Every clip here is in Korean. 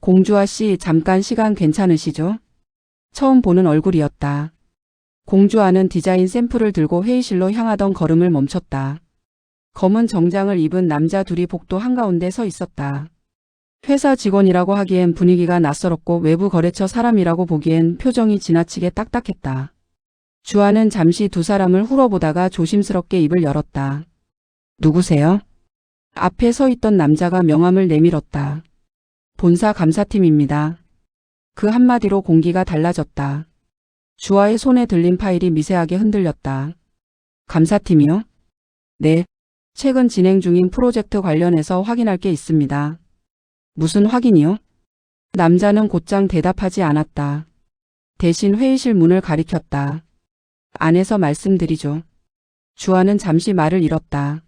공주아 씨, 잠깐 시간 괜찮으시죠? 처음 보는 얼굴이었다. 공주아는 디자인 샘플을 들고 회의실로 향하던 걸음을 멈췄다. 검은 정장을 입은 남자 둘이 복도 한가운데 서 있었다. 회사 직원이라고 하기엔 분위기가 낯설었고 외부 거래처 사람이라고 보기엔 표정이 지나치게 딱딱했다. 주아는 잠시 두 사람을 훑어보다가 조심스럽게 입을 열었다. 누구세요? 앞에 서 있던 남자가 명함을 내밀었다. 본사 감사팀입니다. 그 한마디로 공기가 달라졌다. 주아의 손에 들린 파일이 미세하게 흔들렸다. 감사팀이요? 네. 최근 진행 중인 프로젝트 관련해서 확인할 게 있습니다. 무슨 확인이요? 남자는 곧장 대답하지 않았다. 대신 회의실 문을 가리켰다. 안에서 말씀드리죠. 주아는 잠시 말을 잃었다.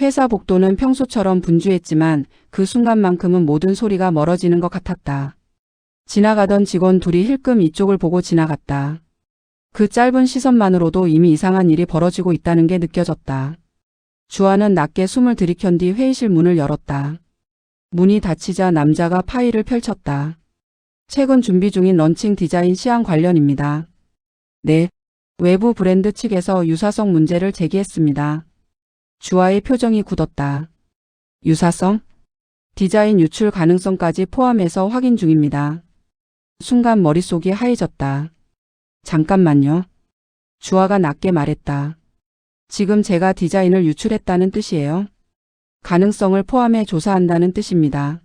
회사 복도는 평소처럼 분주했지만 그 순간만큼은 모든 소리가 멀어지는 것 같았다. 지나가던 직원 둘이 힐끔 이쪽을 보고 지나갔다. 그 짧은 시선만으로도 이미 이상한 일이 벌어지고 있다는 게 느껴졌다. 주아는 낮게 숨을 들이켠 뒤 회의실 문을 열었다. 문이 닫히자 남자가 파일을 펼쳤다. 최근 준비 중인 런칭 디자인 시안 관련입니다. 네. 외부 브랜드 측에서 유사성 문제를 제기했습니다. 주아의 표정이 굳었다. 유사성? 디자인 유출 가능성까지 포함해서 확인 중입니다. 순간 머릿속이 하얘졌다. 잠깐만요. 주아가 낮게 말했다. 지금 제가 디자인을 유출했다는 뜻이에요? 가능성을 포함해 조사한다는 뜻입니다.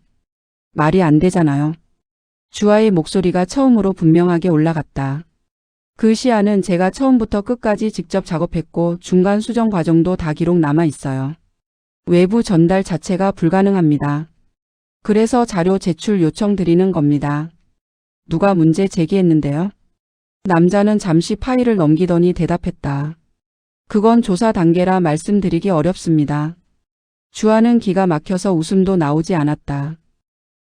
말이 안 되잖아요. 주아의 목소리가 처음으로 분명하게 올라갔다. 그 시안은 제가 처음부터 끝까지 직접 작업했고 중간 수정 과정도 다 기록 남아 있어요. 외부 전달 자체가 불가능합니다. 그래서 자료 제출 요청 드리는 겁니다. 누가 문제 제기했는데요? 남자는 잠시 파일을 넘기더니 대답했다. 그건 조사 단계라 말씀드리기 어렵습니다. 주아는 기가 막혀서 웃음도 나오지 않았다.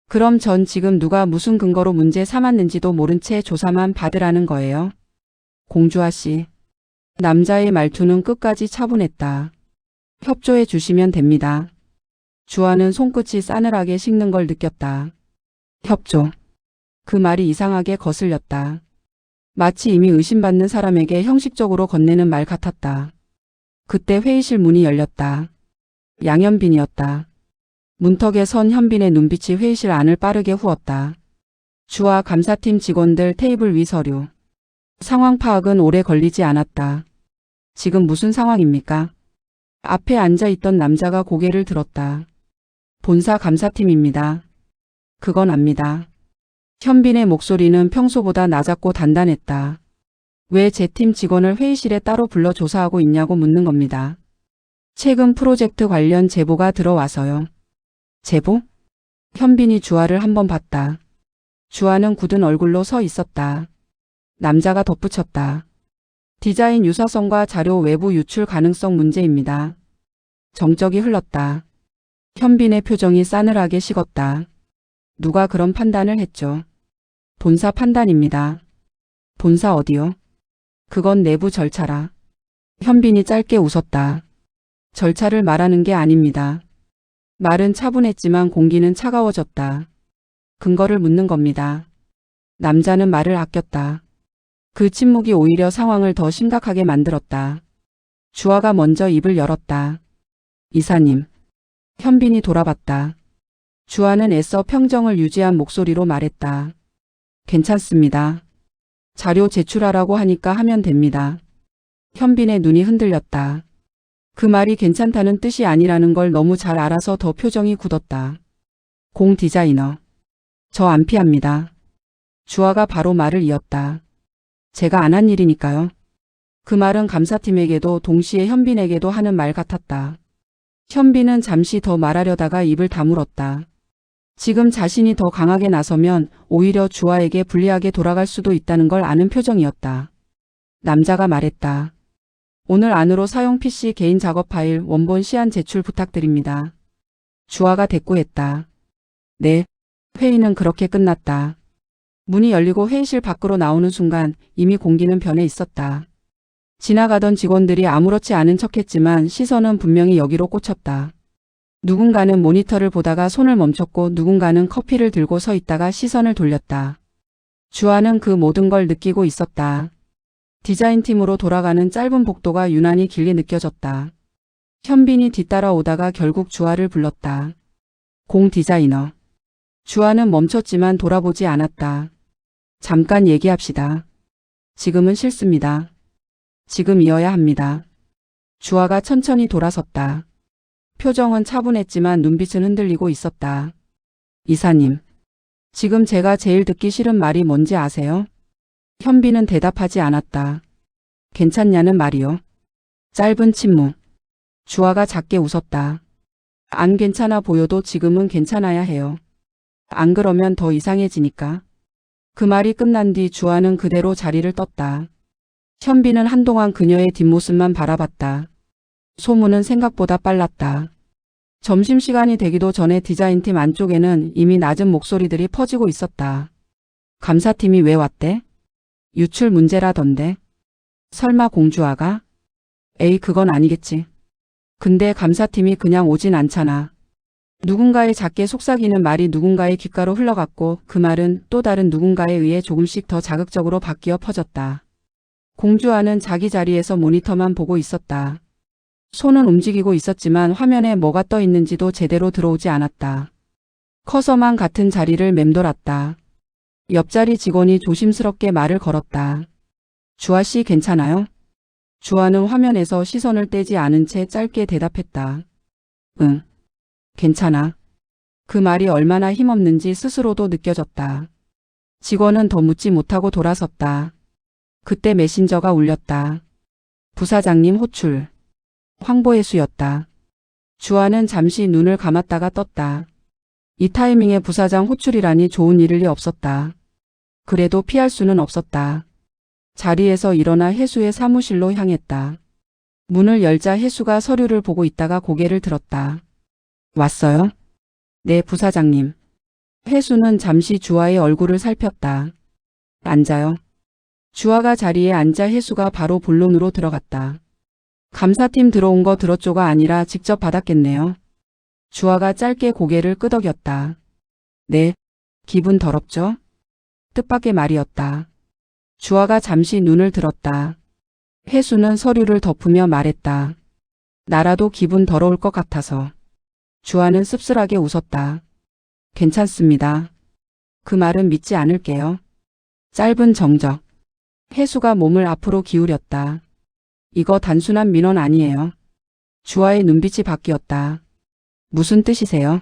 그럼 전 지금 누가 무슨 근거로 문제 삼았는지도 모른 채 조사만 받으라는 거예요? 공주아 씨. 남자의 말투는 끝까지 차분했다. 협조해 주시면 됩니다. 주아는 손끝이 싸늘하게 식는 걸 느꼈다. 협조. 그 말이 이상하게 거슬렸다. 마치 이미 의심받는 사람에게 형식적으로 건네는 말 같았다. 그때 회의실 문이 열렸다. 양현빈이었다. 문턱에 선 현빈의 눈빛이 회의실 안을 빠르게 후었다. 주아 감사팀 직원들 테이블 위 서류. 상황 파악은 오래 걸리지 않았다. 지금 무슨 상황입니까? 앞에 앉아있던 남자가 고개를 들었다. 본사 감사팀입니다. 그건 압니다. 현빈의 목소리는 평소보다 낮았고 단단했다. 왜 제 팀 직원을 회의실에 따로 불러 조사하고 있냐고 묻는 겁니다. 최근 프로젝트 관련 제보가 들어와서요. 제보? 현빈이 주아를 한번 봤다. 주아는 굳은 얼굴로 서 있었다. 남자가 덧붙였다. 디자인 유사성과 자료 외부 유출 가능성 문제입니다. 정적이 흘렀다. 현빈의 표정이 싸늘하게 식었다. 누가 그런 판단을 했죠? 본사 판단입니다. 본사 어디요? 그건 내부 절차라. 현빈이 짧게 웃었다. 절차를 말하는 게 아닙니다. 말은 차분했지만 공기는 차가워졌다. 근거를 묻는 겁니다. 남자는 말을 아꼈다. 그 침묵이 오히려 상황을 더 심각하게 만들었다. 주아가 먼저 입을 열었다. 이사님. 현빈이 돌아봤다. 주아는 애써 평정을 유지한 목소리로 말했다. 괜찮습니다. 자료 제출하라고 하니까 하면 됩니다. 현빈의 눈이 흔들렸다. 그 말이 괜찮다는 뜻이 아니라는 걸 너무 잘 알아서 더 표정이 굳었다. 공 디자이너. 저 안 피합니다. 주아가 바로 말을 이었다. 제가 안 한 일이니까요. 그 말은 감사팀에게도 동시에 현빈에게도 하는 말 같았다. 현빈은 잠시 더 말하려다가 입을 다물었다. 지금 자신이 더 강하게 나서면 오히려 주아에게 불리하게 돌아갈 수도 있다는 걸 아는 표정이었다. 남자가 말했다. 오늘 안으로 사용 PC 개인 작업 파일 원본 시안 제출 부탁드립니다. 주아가 대꾸했다. 네. 회의는 그렇게 끝났다. 문이 열리고 회의실 밖으로 나오는 순간 이미 공기는 변해 있었다. 지나가던 직원들이 아무렇지 않은 척했지만 시선은 분명히 여기로 꽂혔다. 누군가는 모니터를 보다가 손을 멈췄고 누군가는 커피를 들고 서 있다가 시선을 돌렸다. 주아는 그 모든 걸 느끼고 있었다. 디자인팀으로 돌아가는 짧은 복도가 유난히 길게 느껴졌다. 현빈이 뒤따라오다가 결국 주아를 불렀다. 공 디자이너. 주아는 멈췄지만 돌아보지 않았다. 잠깐 얘기합시다. 지금은 싫습니다. 지금이어야 합니다. 주아가 천천히 돌아섰다. 표정은 차분했지만 눈빛은 흔들리고 있었다. 이사님, 지금 제가 제일 듣기 싫은 말이 뭔지 아세요? 현빈은 대답하지 않았다. 괜찮냐는 말이요. 짧은 침묵. 주아가 작게 웃었다. 안 괜찮아 보여도 지금은 괜찮아야 해요. 안 그러면 더 이상해지니까. 그 말이 끝난 뒤 주아는 그대로 자리를 떴다. 현빈은 한동안 그녀의 뒷모습만 바라봤다. 소문은 생각보다 빨랐다. 점심시간이 되기도 전에 디자인팀 안쪽에는 이미 낮은 목소리들이 퍼지고 있었다. 감사팀이 왜 왔대? 유출 문제라던데. 설마 공주아가? 에이, 그건 아니겠지. 근데 감사팀이 그냥 오진 않잖아. 누군가의 작게 속삭이는 말이 누군가의 귓가로 흘러갔고 그 말은 또 다른 누군가에 의해 조금씩 더 자극적으로 바뀌어 퍼졌다. 공주아는 자기 자리에서 모니터만 보고 있었다. 손은 움직이고 있었지만 화면에 뭐가 떠 있는지도 제대로 들어오지 않았다. 커서만 같은 자리를 맴돌았다. 옆자리 직원이 조심스럽게 말을 걸었다. 주아 씨 괜찮아요? 주아는 화면에서 시선을 떼지 않은 채 짧게 대답했다. 응. 괜찮아. 그 말이 얼마나 힘없는지 스스로도 느껴졌다. 직원은 더 묻지 못하고 돌아섰다. 그때 메신저가 울렸다. 부사장님 호출. 황보의 수였다. 주아는 잠시 눈을 감았다가 떴다. 이 타이밍에 부사장 호출이라니 좋은 일이 없었다. 그래도 피할 수는 없었다. 자리에서 일어나 혜수의 사무실로 향했다. 문을 열자 혜수가 서류를 보고 있다가 고개를 들었다. 왔어요? 네, 부사장님. 혜수는 잠시 주아의 얼굴을 살폈다. 앉아요. 주아가 자리에 앉아 혜수가 바로 본론으로 들어갔다. 감사팀 들어온 거 들었죠가 아니라 직접 받았겠네요. 주아가 짧게 고개를 끄덕였다. 네, 기분 더럽죠? 뜻밖의 말이었다. 주아가 잠시 눈을 들었다. 혜수는 서류를 덮으며 말했다. 나라도 기분 더러울 것 같아서. 주아는 씁쓸하게 웃었다. 괜찮습니다. 그 말은 믿지 않을게요. 짧은 정적. 혜수가 몸을 앞으로 기울였다. 이거 단순한 민원 아니에요. 주아의 눈빛이 바뀌었다. 무슨 뜻이세요?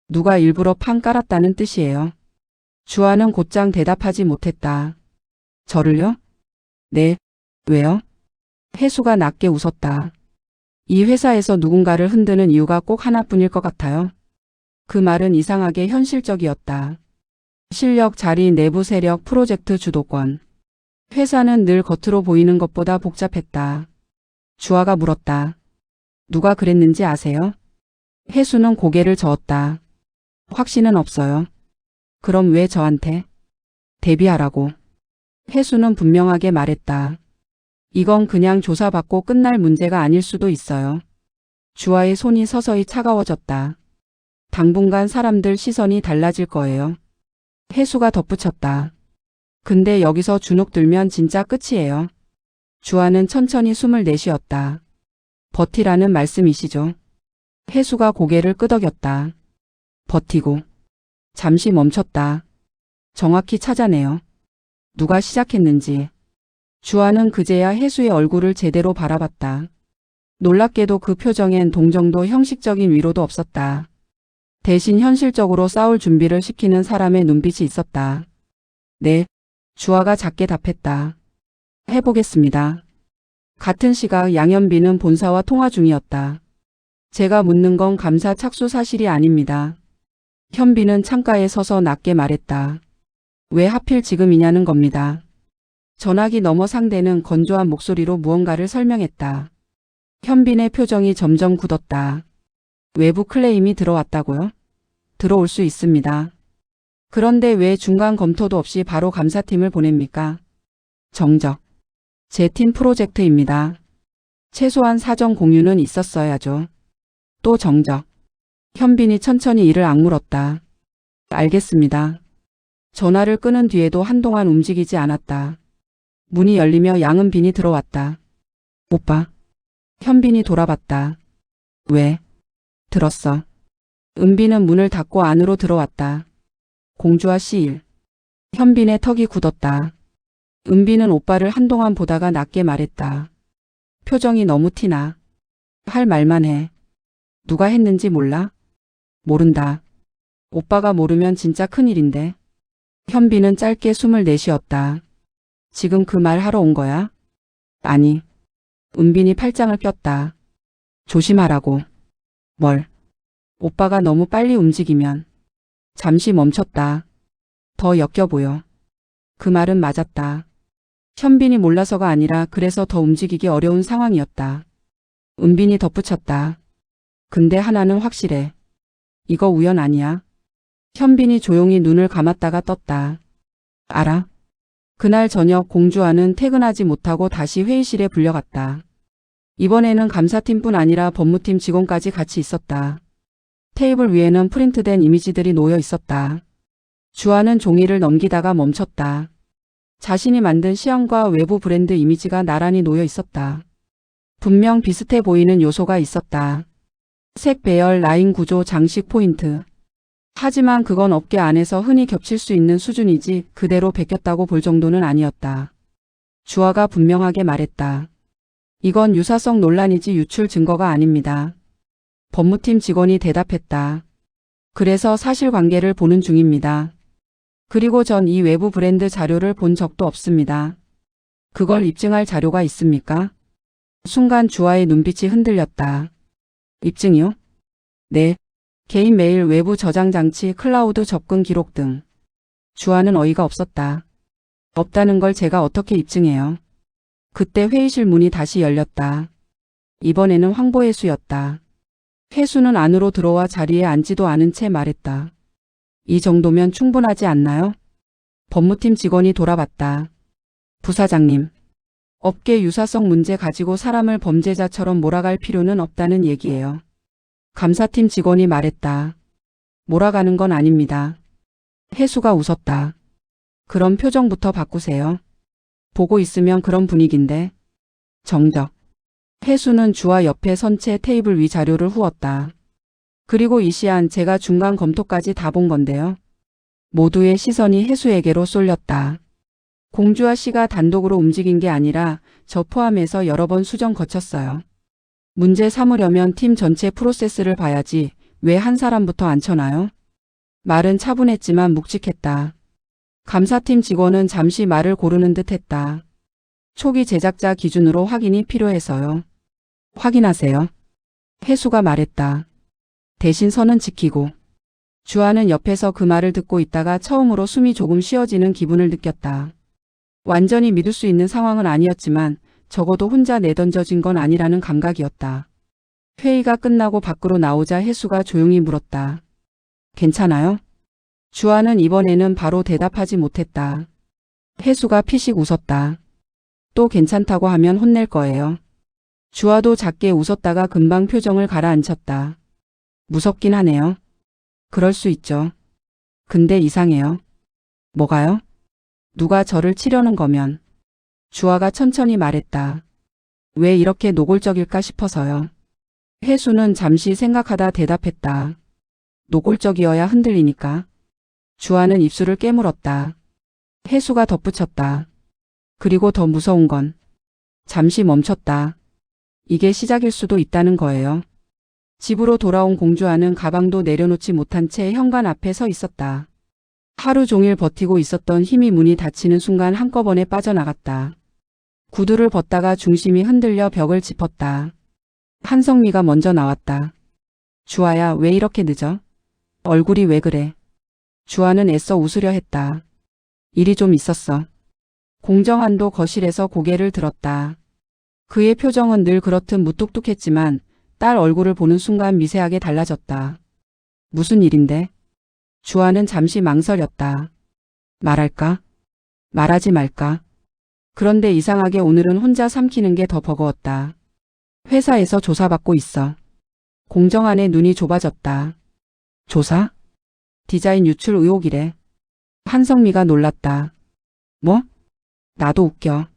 누가 일부러 판 깔았다는 뜻이에요. 주아는 곧장 대답하지 못했다. 저를요? 네. 왜요? 혜수가 낮게 웃었다. 이 회사에서 누군가를 흔드는 이유가 꼭 하나뿐일 것 같아요. 그 말은 이상하게 현실적이었다. 실력, 자리, 내부 세력, 프로젝트 주도권. 회사는 늘 겉으로 보이는 것보다 복잡했다. 주아가 물었다. 누가 그랬는지 아세요? 혜수는 고개를 저었다. 확신은 없어요. 그럼 왜 저한테? 데뷔하라고. 혜수는 분명하게 말했다. 이건 그냥 조사받고 끝날 문제가 아닐 수도 있어요. 주아의 손이 서서히 차가워졌다. 당분간 사람들 시선이 달라질 거예요. 혜수가 덧붙였다. 근데 여기서 주눅 들면 진짜 끝이에요. 주아는 천천히 숨을 내쉬었다. 버티라는 말씀이시죠? 혜수가 고개를 끄덕였다. 버티고. 잠시 멈췄다. 정확히 찾아내요. 누가 시작했는지. 주아는 그제야 혜수의 얼굴을 제대로 바라봤다. 놀랍게도 그 표정엔 동정도 형식적인 위로도 없었다. 대신 현실적으로 싸울 준비를 시키는 사람의 눈빛이 있었다. 네. 주아가 작게 답했다. 해보겠습니다. 같은 시각 양현빈은 본사와 통화 중이었다. 제가 묻는 건 감사 착수 사실이 아닙니다. 현빈은 창가에 서서 낮게 말했다. 왜 하필 지금이냐는 겁니다. 전화기 너머 상대는 건조한 목소리로 무언가를 설명했다. 현빈의 표정이 점점 굳었다. 외부 클레임이 들어왔다고요? 들어올 수 있습니다. 그런데 왜 중간 검토도 없이 바로 감사팀을 보냅니까? 정적. 제 팀 프로젝트입니다. 최소한 사전 공유는 있었어야죠. 또 정적. 현빈이 천천히 이를 악물었다. 알겠습니다. 전화를 끊은 뒤에도 한동안 움직이지 않았다. 문이 열리며 양은빈이 들어왔다. 오빠. 현빈이 돌아봤다. 왜? 들었어. 은빈은 문을 닫고 안으로 들어왔다. 공주와 시일. 현빈의 턱이 굳었다. 은빈은 오빠를 한동안 보다가 낮게 말했다. 표정이 너무 티나. 할 말만 해. 누가 했는지 몰라? 모른다. 오빠가 모르면 진짜 큰일인데. 현빈은 짧게 숨을 내쉬었다. 지금 그 말 하러 온 거야? 아니. 은빈이 팔짱을 꼈다. 조심하라고. 뭘? 오빠가 너무 빨리 움직이면. 잠시 멈췄다. 더 역겨 보여. 그 말은 맞았다. 현빈이 몰라서가 아니라 그래서 더 움직이기 어려운 상황이었다. 은빈이 덧붙였다. 근데 하나는 확실해. 이거 우연 아니야. 현빈이 조용히 눈을 감았다가 떴다. 알아? 그날 저녁 공주와는 퇴근하지 못하고 다시 회의실에 불려갔다. 이번에는 감사팀뿐 아니라 법무팀 직원까지 같이 있었다. 테이블 위에는 프린트된 이미지들이 놓여 있었다. 주아는 종이를 넘기다가 멈췄다. 자신이 만든 시안과 외부 브랜드 이미지가 나란히 놓여 있었다. 분명 비슷해 보이는 요소가 있었다. 색 배열, 라인 구조, 장식 포인트. 하지만 그건 업계 안에서 흔히 겹칠 수 있는 수준이지 그대로 베꼈다고 볼 정도는 아니었다. 주아가 분명하게 말했다. 이건 유사성 논란이지 유출 증거가 아닙니다. 법무팀 직원이 대답했다. 그래서 사실관계를 보는 중입니다. 그리고 전 이 외부 브랜드 자료를 본 적도 없습니다. 그걸 입증할 자료가 있습니까? 순간 주아의 눈빛이 흔들렸다. 입증이요? 네. 개인 메일, 외부 저장 장치, 클라우드 접근 기록 등. 주아는 어이가 없었다. 없다는 걸 제가 어떻게 입증해요? 그때 회의실 문이 다시 열렸다. 이번에는 황보혜수였다. 혜수는 안으로 들어와 자리에 앉지도 않은 채 말했다. 이 정도면 충분하지 않나요? 법무팀 직원이 돌아봤다. 부사장님. 업계 유사성 문제 가지고 사람을 범죄자처럼 몰아갈 필요는 없다는 얘기예요. 감사팀 직원이 말했다. 몰아가는 건 아닙니다. 혜수가 웃었다. 그럼 표정부터 바꾸세요. 보고 있으면 그런 분위기인데. 정적. 혜수는 주아 옆에 선 채 테이블 위 자료를 후었다. 그리고 이 시안 제가 중간 검토까지 다 본 건데요. 모두의 시선이 혜수에게로 쏠렸다. 공주와 씨가 단독으로 움직인 게 아니라 저 포함해서 여러 번 수정 거쳤어요. 문제 삼으려면 팀 전체 프로세스를 봐야지 왜 한 사람부터 앉혀놔요? 말은 차분했지만 묵직했다. 감사팀 직원은 잠시 말을 고르는 듯 했다. 초기 제작자 기준으로 확인이 필요해서요. 확인하세요. 혜수가 말했다. 대신 선은 지키고. 주아는 옆에서 그 말을 듣고 있다가 처음으로 숨이 조금 쉬어지는 기분을 느꼈다. 완전히 믿을 수 있는 상황은 아니었지만 적어도 혼자 내던져진 건 아니라는 감각이었다. 회의가 끝나고 밖으로 나오자 혜수가 조용히 물었다. 괜찮아요? 주아는 이번에는 바로 대답하지 못했다. 혜수가 피식 웃었다. 또 괜찮다고 하면 혼낼 거예요. 주아도 작게 웃었다가 금방 표정을 가라앉혔다. 무섭긴 하네요. 그럴 수 있죠. 근데 이상해요. 뭐가요? 누가 저를 치려는 거면. 주아가 천천히 말했다. 왜 이렇게 노골적일까 싶어서요. 혜수는 잠시 생각하다 대답했다. 노골적이어야 흔들리니까. 주아는 입술을 깨물었다. 혜수가 덧붙였다. 그리고 더 무서운 건. 잠시 멈췄다. 이게 시작일 수도 있다는 거예요. 집으로 돌아온 공주아는 가방도 내려놓지 못한 채 현관 앞에 서 있었다. 하루 종일 버티고 있었던 힘이 문이 닫히는 순간 한꺼번에 빠져나갔다. 구두를 벗다가 중심이 흔들려 벽을 짚었다. 한성미가 먼저 나왔다. 주아야, 왜 이렇게 늦어? 얼굴이 왜 그래? 주아는 애써 웃으려 했다. 일이 좀 있었어. 공정한도 거실에서 고개를 들었다. 그의 표정은 늘 그렇듯 무뚝뚝했지만 딸 얼굴을 보는 순간 미세하게 달라졌다. 무슨 일인데? 주아는 잠시 망설였다. 말할까? 말하지 말까? 그런데 이상하게 오늘은 혼자 삼키는 게 더 버거웠다. 회사에서 조사받고 있어. 공정한의 눈이 좁아졌다. 조사? 디자인 유출 의혹이래. 한성미가 놀랐다. 뭐? 나도 웃겨.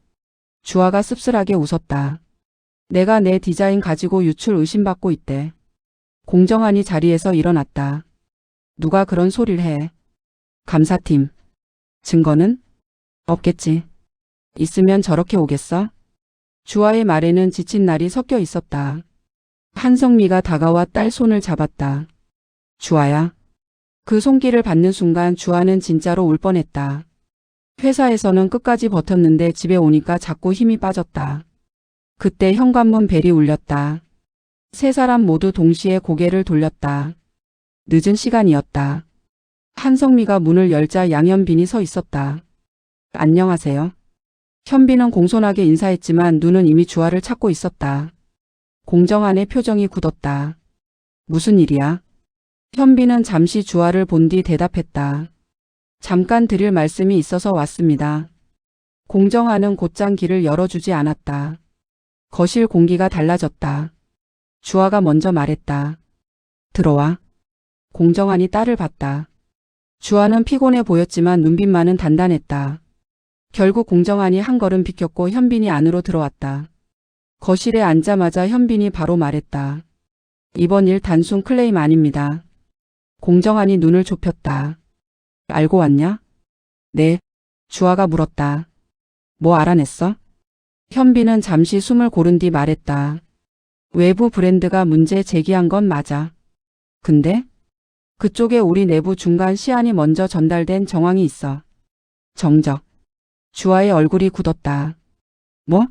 주아가 씁쓸하게 웃었다. 내가 내 디자인 가지고 유출 의심받고 있대. 공정한이 자리에서 일어났다. 누가 그런 소리를 해? 감사팀. 증거는? 없겠지. 있으면 저렇게 오겠어? 주아의 말에는 지친 날이 섞여 있었다. 한성미가 다가와 딸 손을 잡았다. 주아야. 그 손길을 받는 순간 주아는 진짜로 울 뻔했다. 회사에서는 끝까지 버텼는데 집에 오니까 자꾸 힘이 빠졌다. 그때 현관문 벨이 울렸다. 세 사람 모두 동시에 고개를 돌렸다. 늦은 시간이었다. 한성미가 문을 열자 양현빈이 서 있었다. 안녕하세요. 현빈은 공손하게 인사했지만 눈은 이미 주아를 찾고 있었다. 공정한의 표정이 굳었다. 무슨 일이야? 현빈은 잠시 주아를 본 뒤 대답했다. 잠깐 드릴 말씀이 있어서 왔습니다. 공정한은 곧장 길을 열어주지 않았다. 거실 공기가 달라졌다. 주아가 먼저 말했다. 들어와. 공정한이 딸을 봤다. 주아는 피곤해 보였지만 눈빛만은 단단했다. 결국 공정한이 한 걸음 비켰고 현빈이 안으로 들어왔다. 거실에 앉자마자 현빈이 바로 말했다. 이번 일 단순 클레임 아닙니다. 공정한이 눈을 좁혔다. 알고 왔냐? 네. 주아가 물었다. 뭐 알아냈어? 현빈은 잠시 숨을 고른 뒤 말했다. 외부 브랜드가 문제 제기한 건 맞아. 근데? 그쪽에 우리 내부 중간 시안이 먼저 전달된 정황이 있어. 정적. 주아의 얼굴이 굳었다. 뭐?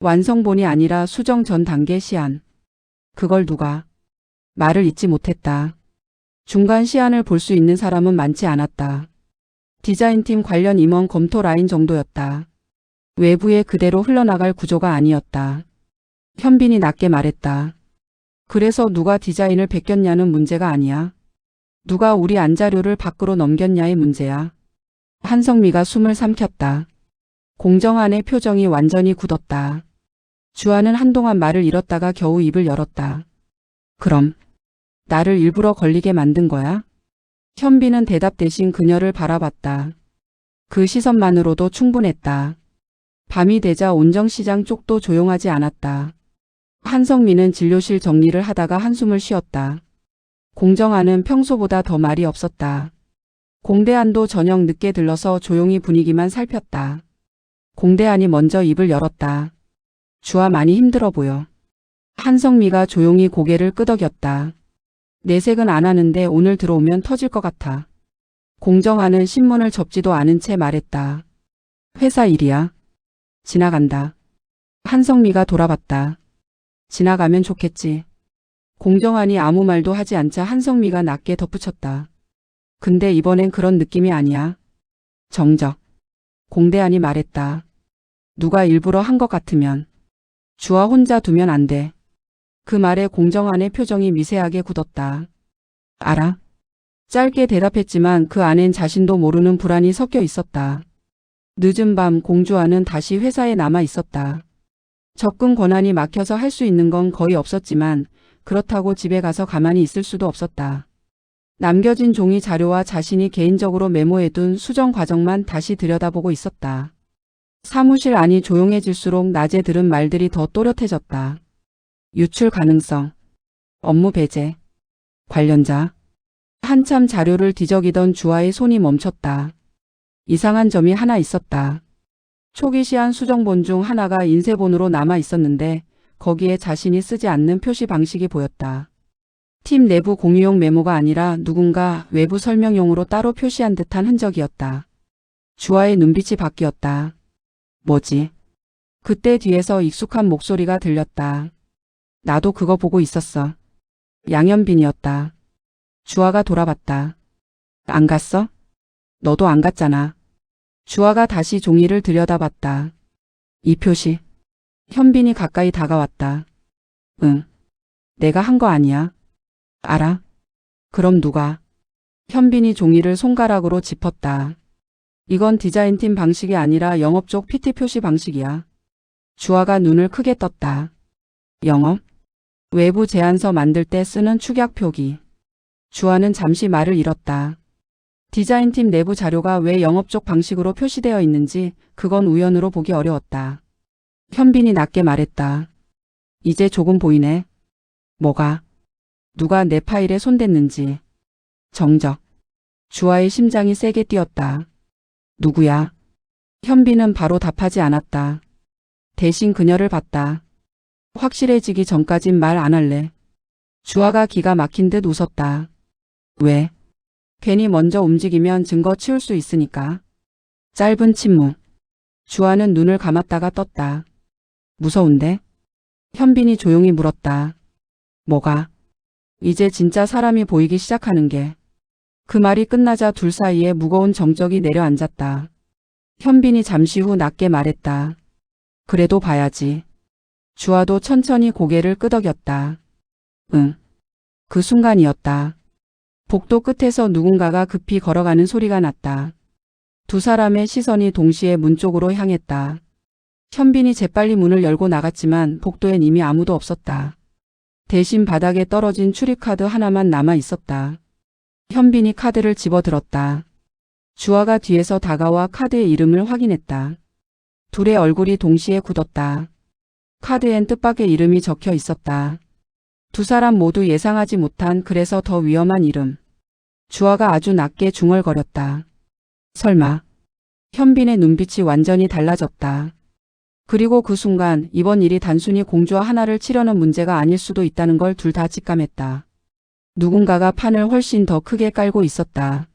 완성본이 아니라 수정 전 단계 시안. 그걸 누가? 말을 잇지 못했다. 중간 시안을 볼 수 있는 사람은 많지 않았다. 디자인팀 관련 임원 검토 라인 정도였다. 외부에 그대로 흘러나갈 구조가 아니었다. 현빈이 낮게 말했다. 그래서 누가 디자인을 베꼈냐는 문제가 아니야. 누가 우리 안자료를 밖으로 넘겼냐의 문제야. 한성미가 숨을 삼켰다. 공정한의 표정이 완전히 굳었다. 주아는 한동안 말을 잃었다가 겨우 입을 열었다. 그럼 나를 일부러 걸리게 만든 거야? 현빈은 대답 대신 그녀를 바라봤다. 그 시선만으로도 충분했다. 밤이 되자 온정시장 쪽도 조용하지 않았다. 한성미는 진료실 정리를 하다가 한숨을 쉬었다. 공정한은 평소보다 더 말이 없었다. 공대한도 저녁 늦게 들러서 조용히 분위기만 살폈다. 공대한이 먼저 입을 열었다. 주아 많이 힘들어 보여. 한성미가 조용히 고개를 끄덕였다. 내색은 안 하는데 오늘 들어오면 터질 것 같아. 공정한은 신문을 접지도 않은 채 말했다. 회사 일이야. 지나간다. 한성미가 돌아봤다. 지나가면 좋겠지. 공정한이 아무 말도 하지 않자 한성미가 낮게 덧붙였다. 근데 이번엔 그런 느낌이 아니야. 정적. 공대한이 말했다. 누가 일부러 한 것 같으면. 주아 혼자 두면 안 돼. 그 말에 공정한의 표정이 미세하게 굳었다. 알아. 짧게 대답했지만 그 안엔 자신도 모르는 불안이 섞여 있었다. 늦은 밤 공주아는 다시 회사에 남아 있었다. 접근 권한이 막혀서 할 수 있는 건 거의 없었지만 그렇다고 집에 가서 가만히 있을 수도 없었다. 남겨진 종이 자료와 자신이 개인적으로 메모해둔 수정 과정만 다시 들여다보고 있었다. 사무실 안이 조용해질수록 낮에 들은 말들이 더 또렷해졌다. 유출 가능성, 업무 배제, 관련자. 한참 자료를 뒤적이던 주아의 손이 멈췄다. 이상한 점이 하나 있었다. 초기 시한 수정본 중 하나가 인쇄본으로 남아 있었는데 거기에 자신이 쓰지 않는 표시 방식이 보였다. 팀 내부 공유용 메모가 아니라 누군가 외부 설명용으로 따로 표시한 듯한 흔적이었다. 주아의 눈빛이 바뀌었다. 뭐지? 그때 뒤에서 익숙한 목소리가 들렸다. 나도 그거 보고 있었어. 양현빈이었다. 주아가 돌아봤다. 안 갔어? 너도 안 갔잖아. 주아가 다시 종이를 들여다봤다. 이 표시. 현빈이 가까이 다가왔다. 응. 내가 한 거 아니야. 알아? 그럼 누가? 현빈이 종이를 손가락으로 짚었다. 이건 디자인팀 방식이 아니라 영업 쪽 PT 표시 방식이야. 주아가 눈을 크게 떴다. 영업? 외부 제안서 만들 때 쓰는 축약 표기. 주아는 잠시 말을 잃었다. 디자인팀 내부 자료가 왜 영업적 방식으로 표시되어 있는지 그건 우연으로 보기 어려웠다. 현빈이 낮게 말했다. 이제 조금 보이네. 뭐가? 누가 내 파일에 손댔는지. 정적. 주아의 심장이 세게 뛰었다. 누구야? 현빈은 바로 답하지 않았다. 대신 그녀를 봤다. 확실해지기 전까진 말 안 할래. 주아가 기가 막힌 듯 웃었다. 왜? 괜히 먼저 움직이면 증거 치울 수 있으니까. 짧은 침묵. 주아는 눈을 감았다가 떴다. 무서운데? 현빈이 조용히 물었다. 뭐가? 이제 진짜 사람이 보이기 시작하는 게. 그 말이 끝나자 둘 사이에 무거운 정적이 내려앉았다. 현빈이 잠시 후 낮게 말했다. 그래도 봐야지. 주아도 천천히 고개를 끄덕였다. 응. 그 순간이었다. 복도 끝에서 누군가가 급히 걸어가는 소리가 났다. 두 사람의 시선이 동시에 문 쪽으로 향했다. 현빈이 재빨리 문을 열고 나갔지만 복도엔 이미 아무도 없었다. 대신 바닥에 떨어진 출입카드 하나만 남아 있었다. 현빈이 카드를 집어들었다. 주아가 뒤에서 다가와 카드의 이름을 확인했다. 둘의 얼굴이 동시에 굳었다. 카드엔 뜻밖의 이름이 적혀 있었다. 두 사람 모두 예상하지 못한 그래서 더 위험한 이름. 주아가 아주 낮게 중얼거렸다. 설마. 현빈의 눈빛이 완전히 달라졌다. 그리고 그 순간 이번 일이 단순히 공주와 하나를 치려는 문제가 아닐 수도 있다는 걸 둘 다 직감했다. 누군가가 판을 훨씬 더 크게 깔고 있었다.